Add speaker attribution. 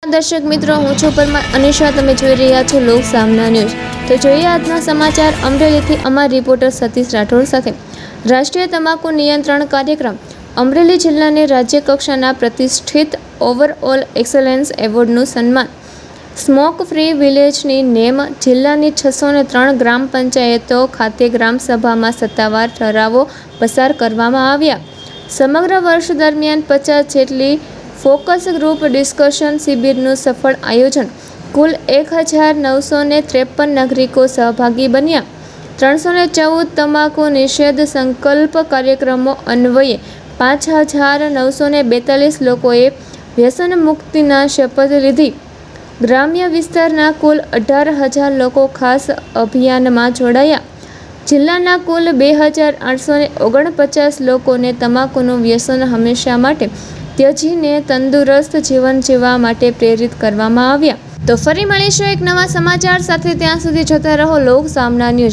Speaker 1: દર્શક મિત્રો, હું છું પરમાર અનિશા. તમે જોઈ રહ્યા છો લોક સામના ન્યૂઝ. તો જોઈએ આજના સમાચાર અમરેલીથી અમારા રિપોર્ટર સતીશ રાઠોડ સાથે. રાષ્ટ્રીય તમાકુ નિયંત્રણ કાર્યક્રમ અમરેલી જિલ્લાને રાજ્ય કક્ષાના પ્રતિષ્ઠિત ઓવરઓલ એક્સલન્સ એવોર્ડનું સન્માન. સ્મોક ફ્રી વિલેજની નેમ. જિલ્લાની 603 ગ્રામ પંચાયતો ખાતે ગ્રામસભામાં સત્તાવાર ઠરાવો પસાર કરવામાં આવ્યા. સમગ્ર વર્ષ દરમિયાન 50 જેટલી ફોકસ ગ્રુપ ડિસ્કશન શિબિરનું સફળ આયોજન. કુલ 1953 નાગરિકો સહભાગી બન્યા. 314 તમાકુ નિષેધ સંકલ્પ કાર્યક્રમો અન્વયે 5942 લોકોએ વ્યસન મુક્તિના શપથ લીધી. ગ્રામ્ય વિસ્તારના કુલ 18,000 લોકો ખાસ અભિયાનમાં જોડાયા. જિલ્લાના કુલ 2849 લોકોને તમાકુનું વ્યસન હંમેશા માટે ત્યજીને તંદુરસ્ત જીવન જીવવા માટે પ્રેરિત કરવામાં આવ્યા. તો ફરી મળીશું એક નવા સમાચાર સાથે. ત્યાં સુધી જોતા રહો લોક સામના ન્યૂઝ.